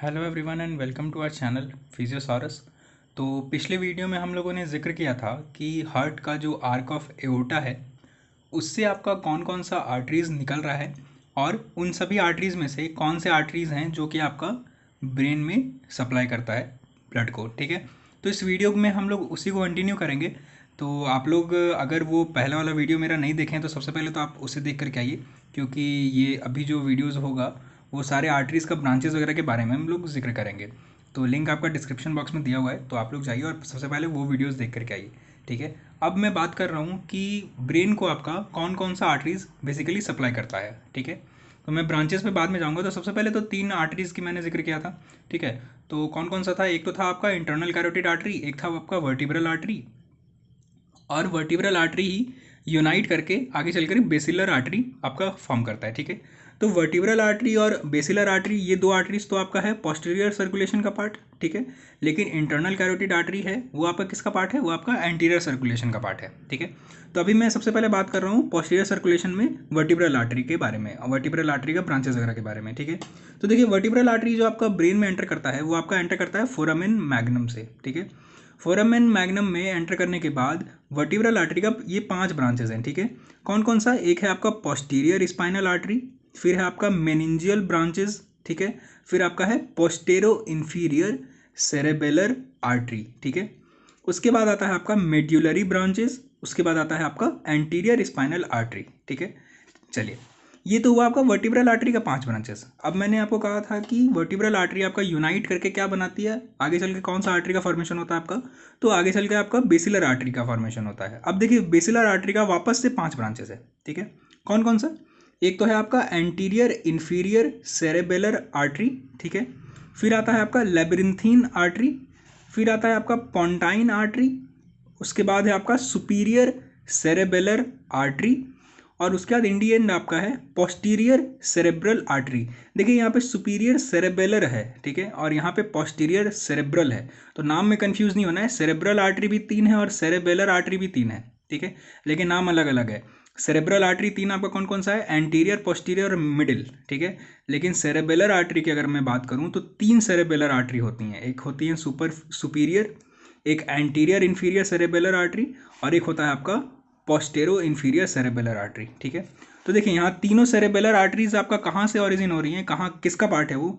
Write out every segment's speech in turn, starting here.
Hello everyone and welcome to our channel Physiosaurus. तो पिछले video में हम लोगों ने जिक्र किया था कि हार्ट का जो आर्क ऑफ एओर्टा है उससे आपका कौन कौन सा आर्टरीज़ निकल रहा है और उन सभी आर्टरीज़ में से कौन से आर्टरीज़ हैं जो कि आपका ब्रेन में सप्लाई करता है ब्लड को। ठीक है, तो इस वीडियो में हम लोग उसी को कंटिन्यू करेंगे। तो आप लोग अगर वो पहला वाला वीडियो मेरा नहीं देखें तो सबसे पहले तो आप उसे देख करके आइए, क्योंकि ये अभी जो वीडियोज़ होगा वो सारे आर्टरीज़ का ब्रांचेस वगैरह के बारे में हम लोग जिक्र करेंगे। तो लिंक आपका डिस्क्रिप्शन बॉक्स में दिया हुआ है, तो आप लोग जाइए और सबसे पहले वो वीडियोस देख करके आइए। ठीक है, अब मैं बात कर रहा हूँ कि ब्रेन को आपका कौन कौन सा आर्टरीज़ बेसिकली सप्लाई करता है। ठीक है, तो मैं ब्रांचेस पे बाद में जाऊँगा। तो सबसे पहले तो 3 आर्टरीज़ की मैंने जिक्र किया था। ठीक है, तो कौन कौन सा था? एक तो था आपका इंटरनल कैरोटिड आर्टरी, एक था आपका वर्टिब्रल आर्टरी, और वर्टिब्रल आर्टरी ही यूनाइट करके आगे चलकर बेसिलर आर्टरी आपका फॉर्म करता है। ठीक है, तो वर्टिब्रल आर्टरी और बेसिलर आर्टरी ये दो आर्टरीज तो आपका है पोस्टीरियर सर्कुलेशन का पार्ट। ठीक है, लेकिन इंटरनल कैरोटिड आर्टरी है वो आपका किसका पार्ट है? वो आपका एंटीरियर सर्कुलेशन का पार्ट है। ठीक है, तो अभी मैं सबसे पहले बात कर रहा हूँ पोस्टीरियर सर्कुलेशन में वर्टिब्रल आर्टरी के बारे में और वर्टिब्रल आर्टरी का ब्रांचेस वगैरह के बारे में। ठीक है, तो देखिए वर्टिब्रल आर्टरी जो आपका ब्रेन में एंटर करता है वो आपका एंटर करता है फोरामेन मैग्नम से। ठीक है, फोरामेन मैग्नम में एंटर करने के बाद वर्टिब्रल आर्टरी का ये 5 ब्रांचेस हैं। ठीक है, कौन कौन सा? एक है आपका पोस्टीरियर स्पाइनल आर्टरी, फिर है आपका मेनिंजियल ब्रांचेस। ठीक है, फिर आपका है पोस्टेरो इन्फीरियर सेरेबेलर आर्टरी। ठीक है, उसके बाद आता है आपका मेड्यूलरी ब्रांचेस, उसके बाद आता है आपका एंटीरियर स्पाइनल आर्टरी। ठीक है, चलिए ये तो हुआ आपका वर्टिब्रल आर्टरी का 5 ब्रांचेस। अब मैंने आपको कहा था कि वर्टिब्रल आर्टरी आपका यूनाइट करके क्या बनाती है, आगे चल के कौन सा आर्टरी का फॉर्मेशन होता है आपका? तो आगे चल के आपका बेसिलर आर्टरी का फॉर्मेशन होता है। अब देखिए बेसिलर आर्टरी का वापस से 5 ब्रांचेस है। ठीक है, कौन कौन सा? एक तो है आपका एंटीरियर इन्फीरियर सेरेबेलर आर्टरी। ठीक है, फिर आता है आपका लेबिरिंथीन आर्टरी, फिर आता है आपका पोंटाइन आर्टरी, उसके बाद है आपका सुपीरियर सेरेबेलर आर्टरी, और उसके बाद इंडियन आपका है पोस्टीरियर सेरेब्रल आर्टरी। देखिए यहाँ पे सुपीरियर सेरेबेलर है, ठीक है, और यहाँ पे पोस्टीरियर सेरेब्रल है, तो नाम में कंफ्यूज नहीं होना है। सेरेब्रल आर्टरी भी 3 है और सेरेबेलर आर्टरी भी 3 है। ठीक है, लेकिन नाम अलग अलग है। सेरेब्रल आर्टरी 3 आपका कौन कौन सा है? एंटीरियर, पोस्टीरियर और मिडिल। ठीक है, लेकिन सेरेबेलर आर्टरी की अगर मैं बात करूँ तो 3 सेरेबेलर आर्टरी होती हैं। एक होती है सुपीरियर, एक एंटीरियर इन्फीरियर सेरेबेलर आर्टरी, और एक होता है आपका पोस्टेरो इन्फीरियर सेरेबेलर आर्टरी। ठीक है, तो देखिए यहाँ तीनों सेरेबेलर आर्टरीज आपका कहाँ से ओरिजिन हो रही हैं, कहाँ किसका पार्ट है? वो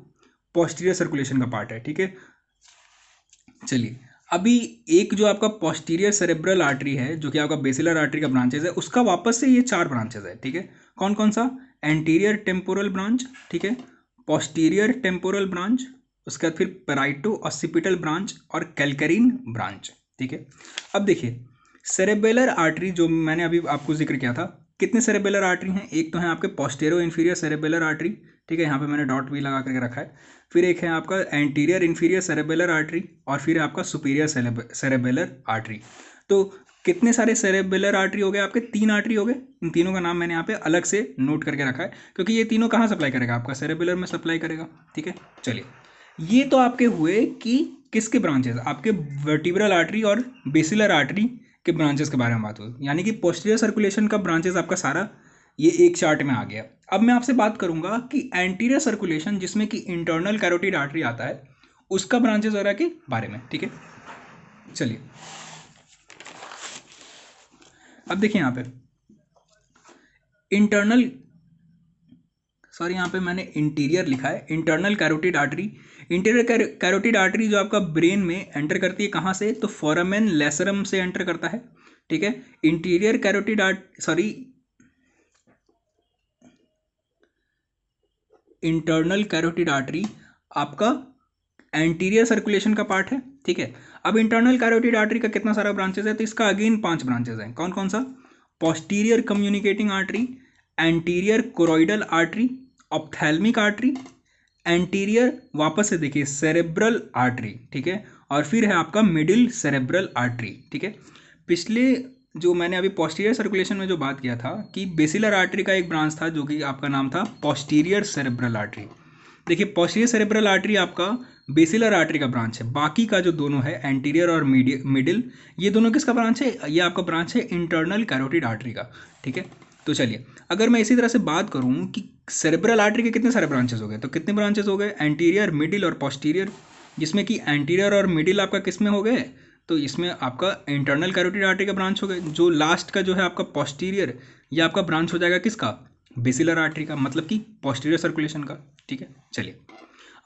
पोस्टीरियर सर्कुलेशन का पार्ट है। ठीक है, चलिए अभी एक जो आपका पोस्टीरियर सेरेब्रल आर्टरी है जो कि आपका बेसिलर आर्टरी का ब्रांचेज है, उसका वापस से ये 4 ब्रांचेज है। ठीक है, कौन कौन सा? एंटीरियर टेम्पोरल ब्रांच, ठीक है, पोस्टीरियर टेम्पोरल ब्रांच, उसके बाद फिर पेराइटो ऑसिपिटल ब्रांच और कैलकरीन ब्रांच। ठीक है, अब देखिए सेरेबेलर आर्टरी जो मैंने अभी आपको जिक्र किया था, कितने सेरेबेलर आर्टरी हैं? एक तो है आपके पोस्टेरो इन्फीरियर सेरेबेलर आर्टरी, ठीक है, यहाँ पे मैंने डॉट भी लगा करके रखा है। फिर एक है आपका एंटीरियर इन्फीरियर सेरेबेलर आर्टरी, और फिर है आपका सुपीरियर सेरेबेलर आर्टरी। तो कितने सारे सेरेबेलर आर्टरी हो गए आपके? 3 आर्टरी हो गए। इन तीनों का नाम मैंने यहाँ पे अलग से नोट करके रखा है, क्योंकि ये तीनों कहाँ सप्लाई करेगा? आपका सेरेबेलर में सप्लाई करेगा। ठीक है, चलिए ये तो आपके हुए कि किसके ब्रांचेस? आपके वर्टिब्रल आर्टरी और बेसिलर आर्टरी के ब्रांचेस के बारे में बात हुई, यानी कि पोस्टीरियर सर्कुलेशन का ब्रांचेस आपका सारा ये एक चार्ट में आ गया। अब मैं आपसे बात करूंगा कि एंटीरियर सर्कुलेशन जिसमें कि इंटरनल कैरोटिड आर्टरी आता है उसका ब्रांचेस वगैरह के बारे में। ठीक है, चलिए अब देखिए यहाँ पे इंटरनल, सॉरी यहाँ पे मैंने इंटीरियर लिखा है, internal carotid artery. Interior carotid artery जो आपका ब्रेन में एंटर करती है कहाँ से? तो फोरामेन लेसरम से एंटर करता है। ठीक है, interior carotid internal carotid artery आपका एंटीरियर सर्कुलेशन का पार्ट है। ठीक है, अब इंटरनल कैरोटिड आर्टरी का कितना सारा ब्रांचेस है? तो इसका अगेन 5 ब्रांचेस हैं। कौन कौन सा? Posterior communicating artery, anterior choroidal artery, ophthalmic artery, anterior वापस से देखिए सेरेब्रल आर्टरी। ठीक है, और फिर है आपका मिडिल सेरेब्रल आर्टरी। ठीक है, पिछले जो मैंने अभी पोस्टीरियर सर्कुलेशन में जो बात किया था कि बेसिलर आर्टरी का एक ब्रांच था जो कि आपका नाम था पोस्टीरियर सेरेब्रल आर्टरी। देखिए पोस्टीरियर सेरेब्रल आर्टरी आपका बेसिलर आर्टरी का ब्रांच है। बाकी का जो दोनों है एंटीरियर और मिडिल, ये दोनों किसका ब्रांच है? ये आपका ब्रांच है इंटरनल कैरोटिड आर्टरी का। ठीक है, तो चलिए, अगर मैं इसी तरह से बात करूँ कि सेरेब्रल आर्टरी के कितने सारे ब्रांचेस हो गए, तो कितने ब्रांचेस हो गए, एंटीरियर, मिडिल और पोस्टीरियर, जिसमें कि एंटीरियर और मिडिल आपका किस में हो गए, तो इसमें आपका इंटरनल कैरोटिड आर्टरी का ब्रांच हो गए। जो लास्ट का जो है आपका पोस्टीरियर, ये आपका ब्रांच हो जाएगा किसका, बेसिलर आर्टरी का, मतलब कि पोस्टीरियर सर्कुलेशन का। ठीक है, चलिए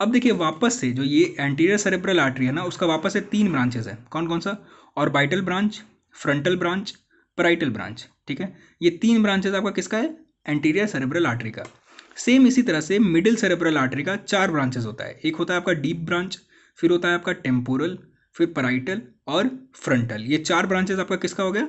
अब देखिए वापस से जो ये एंटीरियर सेरेब्रल आर्टरी है ना, उसका वापस से 3 ब्रांचेस है। कौन कौन सा, orbital branch, frontal branch, parietal branch. ठीक है, ये 3 ब्रांचेस आपका किसका है, एंटीरियर सेरेब्रल आर्टरी का। सेम इसी तरह से मिडिल सेरेब्रल आर्टरी का 4 ब्रांचेस होता है। एक होता है आपका डीप ब्रांच, फिर होता है आपका टेम्पोरल, फिर पैराइटल और फ्रंटल। ये 4 ब्रांचेस आपका किसका हो गया,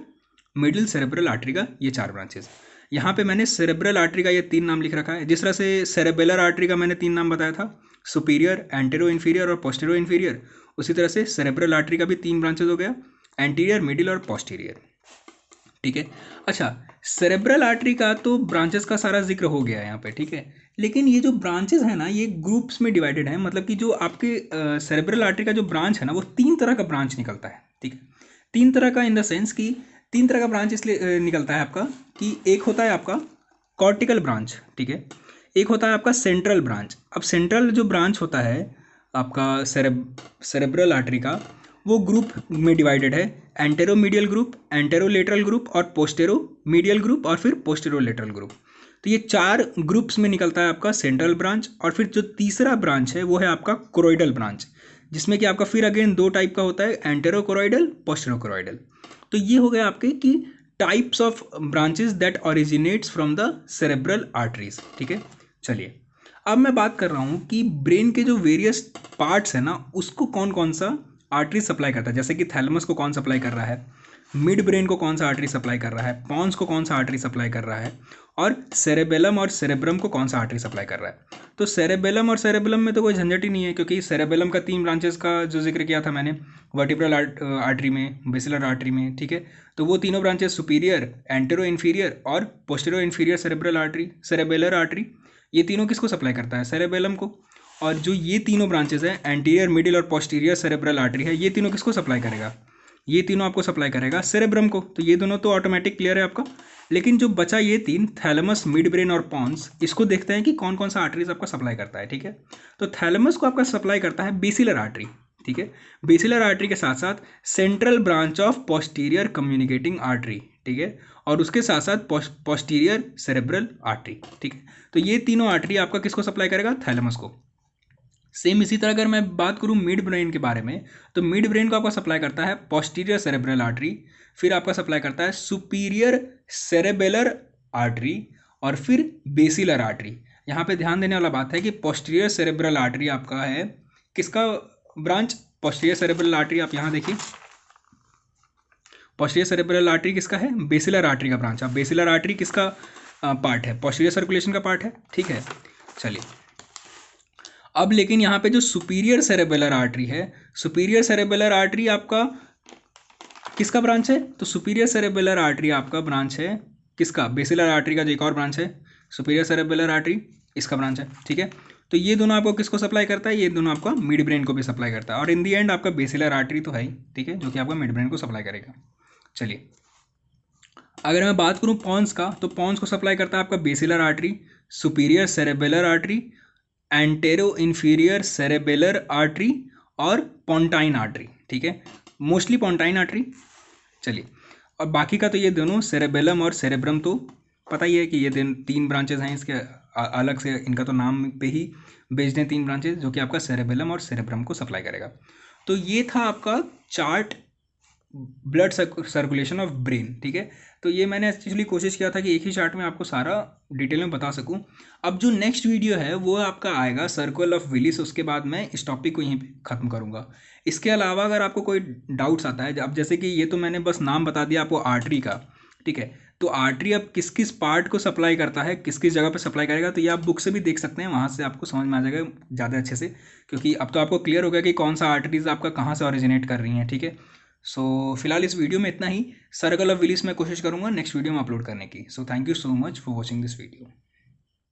मिडिल सेरेब्रल आर्टरी का, ये 4 ब्रांचेस। यहाँ पे मैंने सेरेब्रल आर्टरी का ये 3 नाम लिख रखा है। जिस तरह से सेरेबेलर आर्टरी का मैंने 3 नाम बताया था, सुपीरियर, एंटेरो इन्फीरियर और पोस्टेरो इन्फीरियर, उसी तरह से सेरेब्रल आर्टरी का भी 3 ब्रांचेस हो गया, एंटीरियर, मिडिल और पोस्टीरियर। ठीक है, अच्छा सेरेब्रल आर्टरी का तो ब्रांचेस का सारा जिक्र हो गया यहाँ पे। ठीक है, लेकिन ये जो ब्रांचेस है ना, ये ग्रुप्स में डिवाइडेड है। मतलब कि जो आपके सेरेब्रल आर्टरी का जो ब्रांच है ना, वो 3 तरह का ब्रांच निकलता है। ठीक है, 3 तरह का इन द सेंस कि 3 तरह का ब्रांच इसलिए निकलता है आपका कि एक होता है आपका कॉर्टिकल ब्रांच, ठीक है, एक होता है आपका सेंट्रल ब्रांच। अब सेंट्रल जो ब्रांच होता है आपका सेरेब्रल आर्टरी का, वो ग्रुप में डिवाइडेड है, antero medial group, antero lateral group और पोस्टेरो मीडियल ग्रुप और फिर पोस्टेरो लेटरल ग्रुप। तो ये 4 ग्रुप्स में निकलता है आपका सेंट्रल ब्रांच। और फिर जो तीसरा ब्रांच है वो है आपका कोरोइडल ब्रांच, जिसमें कि आपका फिर अगेन 2 टाइप का होता है, एंटेरो कोरोइडल, पोस्टेरो कोरोइडल। तो ये हो गया आपके कि types of branches that originates from the cerebral arteries. ठीक है, चलिए अब मैं बात कर रहा हूँ कि ब्रेन के जो वेरियस पार्ट्स है ना, उसको कौन कौन सा आर्टरी सप्लाई करता है। जैसे कि थैलेमस को कौन सप्लाई कर रहा है, मिड ब्रेन को कौन सा आर्टरी सप्लाई कर रहा है, पॉन्स को कौन सा आर्टरी सप्लाई कर रहा है, और सेरेबेलम और सेरेब्रम को कौन सा आर्टरी सप्लाई कर रहा है। तो सेरेबेलम और सेरेबेलम में तो कोई झंझट ही नहीं है, क्योंकि सेरेबेलम का 3 ब्रांचेस का जो जिक्र किया था मैंने, वर्टिब्रल आर्टरी में, बेसिलर आर्टरी में। ठीक है, तो वो तीनों ब्रांचेस सुपीरियर, एंटेरो इन्फीरियर और postero inferior cerebral artery, cerebellar artery, ये तीनों किसको सप्लाई करता है, सेरेबेलम को। और जो ये तीनों ब्रांचेस हैं, एंटीरियर, मिडिल और पोस्टीरियर सेरेब्रल आर्टरी है, ये तीनों किसको सप्लाई करेगा, ये तीनों आपको सप्लाई करेगा सेरेब्रम को। तो ये दोनों तो ऑटोमेटिक क्लियर है आपका। लेकिन जो बचा ये 3, थैलेमस, मिड ब्रेन और पॉन्स, इसको देखते हैं कि कौन कौन सा आर्टरीज आपका सप्लाई करता है। ठीक है, तो थैलेमस को आपका सप्लाई करता है बेसिलर आर्टरी। ठीक है, बेसिलर आर्टरी के साथ साथ central branch of posterior communicating artery. ठीक है, और उसके साथ साथ पोस्टीरियर सेरेब्रल आर्टरी। ठीक है, तो ये तीनों आर्टरी आपका किसको सप्लाई करेगा, थैलेमस को। सेम इसी तरह अगर मैं बात करूँ मिड ब्रेन के बारे में, तो मिड ब्रेन को आपका सप्लाई करता है पोस्टीरियर सेरेब्रल आर्टरी, फिर आपका सप्लाई करता है सुपीरियर सेरेबेलर आर्टरी और फिर बेसिलर आर्टरी। यहाँ पे ध्यान देने वाला बात है कि पोस्टीरियर सेरेब्रल आर्टरी आपका है किसका ब्रांच, पोस्टीरियर सेरेब्रल आर्टरी, आप यहाँ देखिए पोस्टीरियर सेरेब्रल आर्टरी किसका है, बेसिलर आर्टरी का ब्रांच। अब बेसिलर आर्टरी किसका पार्ट है, पोस्टीरियर सर्कुलेशन का पार्ट है। ठीक है, चलिए अब लेकिन यहाँ पे जो सुपीरियर सेरेबेलर आर्टरी है, सुपीरियर सेरेबेलर आर्टरी आपका किसका ब्रांच है, तो सुपीरियर सेरेबेलर आर्टरी आपका ब्रांच है किसका, बेसिलर आर्टरी का जो एक और ब्रांच है सुपीरियर सेरेबेलर आर्टरी, इसका ब्रांच है। ठीक है, तो ये दोनों आपको किसको सप्लाई करता है, ये दोनों आपका मिड ब्रेन को भी सप्लाई करता है। और इन दी एंड आपका बेसिलर आर्टरी तो है ही, ठीक है, जो कि आपका मिड ब्रेन को सप्लाई करेगा। चलिए अगर मैं बात करूँ पॉन्स का, तो पॉन्स को सप्लाई करता है आपका basilar artery, superior cerebellar artery, antero inferior cerebellar artery और पोंटाइन आर्टरी। ठीक है, मोस्टली पोंटाइन आर्टरी। चलिए और बाकी का तो ये दोनों सेरेबेलम और सेरेब्रम तो पता ही है कि ये 3 ब्रांचेस हैं इसके, अलग से इनका तो नाम पे ही बेस्ड हैं 3 ब्रांचेस, जो कि आपका सेरेबेलम और सेरेब्रम को सप्लाई करेगा। तो ये था आपका chart blood circulation of brain. ठीक है, तो ये मैंने एक्चुअली कोशिश किया था कि एक ही चार्ट में आपको सारा डिटेल में बता सकूं। अब जो नेक्स्ट वीडियो है वो आपका आएगा सर्कल ऑफ विलिस, उसके बाद मैं इस टॉपिक को यहीं पे ख़त्म करूंगा। इसके अलावा अगर आपको कोई डाउट्स आता है, अब जैसे कि ये तो मैंने बस नाम बता दिया आपको आर्टरी का, ठीक है, तो आर्टरी अब किस किस पार्ट को सप्लाई करता है, किस किस जगह पर सप्लाई करेगा, तो ये आप बुक से भी देख सकते हैं, वहाँ से आपको समझ में आ जाएगा ज़्यादा अच्छे से, क्योंकि अब तो आपको क्लियर हो गया कि कौन सा आर्टरीज आपका कहाँ से ओरिजिनेट कर रही हैं। ठीक है, सो फिलहाल इस वीडियो में इतना ही। सर्कल ऑफ विलिस मैं कोशिश करूँगा नेक्स्ट वीडियो में अपलोड करने की। So thank you so much for watching this video.